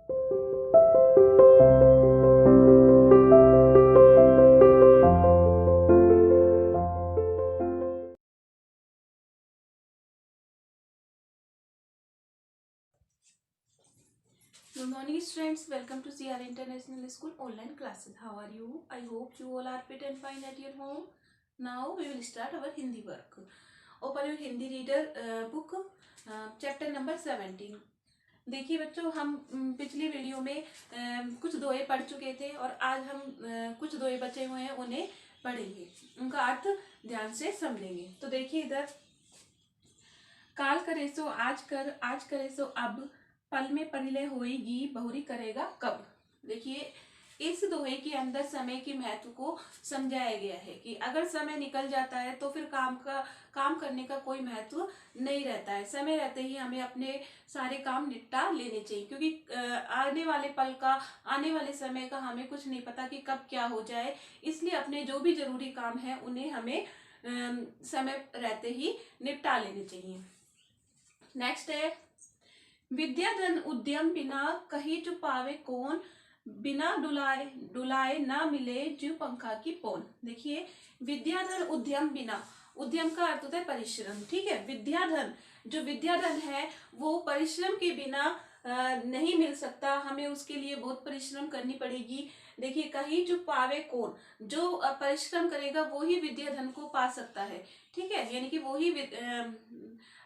Good morning students, welcome to CR International School online classes. How are you? I hope you all are fit and fine at your home. Now we will start our Hindi work. Open your Hindi reader book, chapter number 17. देखिए बच्चों, हम पिछली video में कुछ दोहे पढ़ चुके थे और आज हम कुछ दोहे बचे हुए हैं, उन्हें पढ़ेंगे, उनका अर्थ ध्यान से समझेंगे। तो देखिए इधर, काल करे सो आज कर, आज करे सो अब, पल में परिलय होएगी बहुरी करेगा कब। देखिए इस दोहे के अंदर समय के महत्व को समझाया गया है कि अगर समय निकल जाता है तो फिर काम करने का कोई महत्व नहीं रहता है। समय रहते ही हमें अपने सारे काम निपटा लेने चाहिए, क्योंकि आने वाले पल का, आने वाले समय का हमें कुछ नहीं पता कि कब क्या हो जाए। इसलिए अपने जो भी जरूरी काम है उन्हें हमें समय रहते ही निपटा लेने चाहिए। नेक्स्ट है, विद्या धन उद्यम बिना कही जो पावे कौन, बिना डुलाए डुलाए ना मिले जीव पंखा की पौन। देखिए विद्या धन उद्यम बिना, उद्यम का अर्थ होता है परिश्रम, ठीक है। विद्या धन, जो विद्या धन है वो परिश्रम के बिना नहीं मिल सकता, हमें उसके लिए बहुत परिश्रम करनी पड़ेगी। देखिए कहीं जो पावे कौन, जो परिश्रम करेगा वो ही विद्या धन को पा सकता है, ठीक है। यानी कि वो ही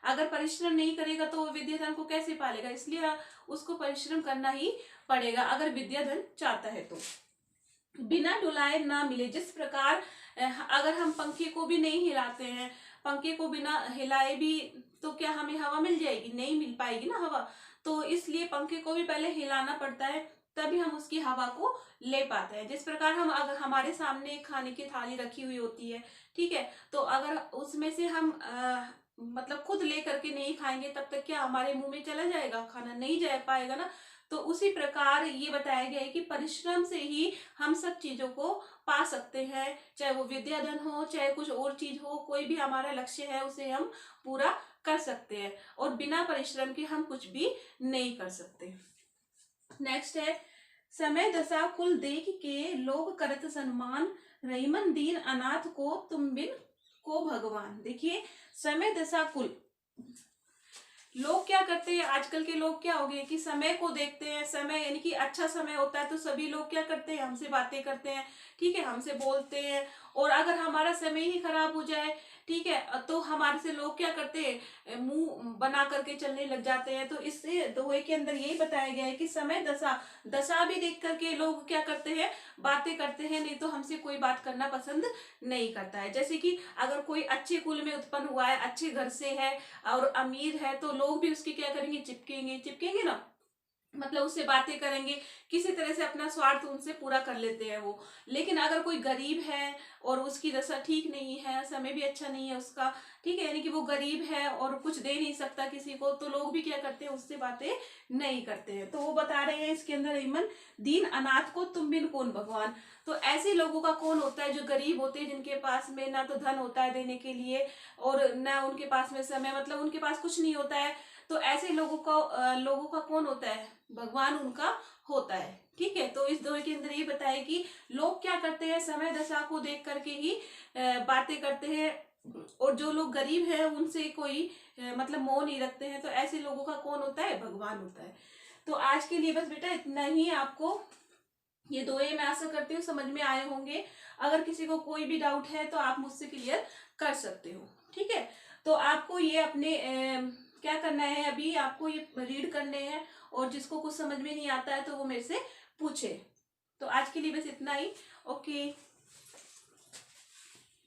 अगर परिश्रम नहीं करेगा तो वो विद्या धन को कैसे पालेगा, इसलिए उसको परिश्रम करना ही पड़ेगा अगर विद्या धन चाहता है तो। बिना डुलाए ना मिले, जिस प्रकार अगर हम पंखे को भी नहीं हिलाते हैं, पंखे को बिना हिलाए भी तो क्या हमें हवा मिल जाएगी, नहीं मिल पाएगी ना हवा। तो इसलिए पंखे को भी पहले हिलाना पड़ता है, तभी हम उसकी हवा को ले पाते हैं। जिस प्रकार हम, अगर हमारे सामने खाने की थाली रखी हुई होती है, ठीक है, तो अगर उसमें से हम मतलब खुद ले करके नहीं खाएंगे तब तक क्या हमारे मुंह में चला जाएगा, खाना नहीं जा पाएगा ना। तो उसी प्रकार ये बताया गया है कि परिश्रम से ही हम सब चीजों को पा सकते हैं, चाहे वो विद्या धन हो, चाहे कुछ और चीज हो, कोई भी हमारा लक्ष्य है उसे हम पूरा कर सकते हैं, और बिना परिश्रम के हम कुछ भी नहीं कर सकते। नेक्स्ट है, समय दशा कुल देख के लोग करत सम्मान, रहीमन दीन अनाथ को तुम बिन को भगवान। देखिए समय दशा कुल, लोग क्या करते हैं, आजकल के लोग क्या हो गए कि समय को देखते हैं। समय यानी कि अच्छा समय होता है तो सभी लोग क्या करते हैं, हमसे बातें करते हैं, ठीक है, हमसे बोलते हैं। और अगर हमारा समय ही खराब हो जाए, ठीक है, तो हमारे से लोग क्या करते हैं, मुंह बना करके चलने लग जाते हैं। तो इससे दोहे के अंदर यही बताया गया है कि समय दशा, दशा भी देख करके लोग क्या करते हैं, बातें करते हैं, नहीं तो हमसे कोई बात करना पसंद नहीं करता है। जैसे कि अगर कोई अच्छे कुल में उत्पन्न हुआ है, अच्छे घर से है और अमीर है, तो लोग भी उसकी क्या करेंगे, चिपकेंगे, चिपकेंगे ना, मतलब उससे बातें करेंगे, किसी तरह से अपना स्वार्थ उनसे पूरा कर लेते हैं वो। लेकिन अगर कोई गरीब है और उसकी दशा ठीक नहीं है, समय भी अच्छा नहीं है उसका, ठीक है, यानी कि वो गरीब है और कुछ दे नहीं सकता किसी को, तो लोग भी क्या करते हैं, उससे बातें नहीं करते हैं। तो वो बता रहे हैं इसके अंदर, ईमन दीन अनाथ को तुम बिन कौन भगवान। तो ऐसे लोगों का कौन होता है जो गरीब होते हैं, जिनके पास में ना तो धन होता है देने के लिए और ना उनके पास में समय, मतलब उनके पास कुछ नहीं होता है। तो ऐसे लोगों का कौन होता है, भगवान उनका होता है, ठीक है। तो इस दोहे के अंदर ये बताया कि लोग क्या करते हैं, समय दशा को देख करके ही बातें करते हैं, और जो लोग गरीब हैं उनसे कोई मतलब मोह नहीं रखते हैं। तो ऐसे लोगों का कौन होता है, भगवान होता है। तो आज के लिए बस बेटा इतना ही, आपको ये दोहे मैं आशा करती हूँ समझ में आए होंगे। अगर किसी को कोई भी डाउट है तो आप मुझसे क्लियर कर सकते हो, ठीक है। तो आपको ये अपने क्या करना है, अभी आपको ये रीड करने हैं, और जिसको कुछ समझ में नहीं आता है तो वो मेरे से पूछे। तो आज के लिए बस इतना ही। ओके।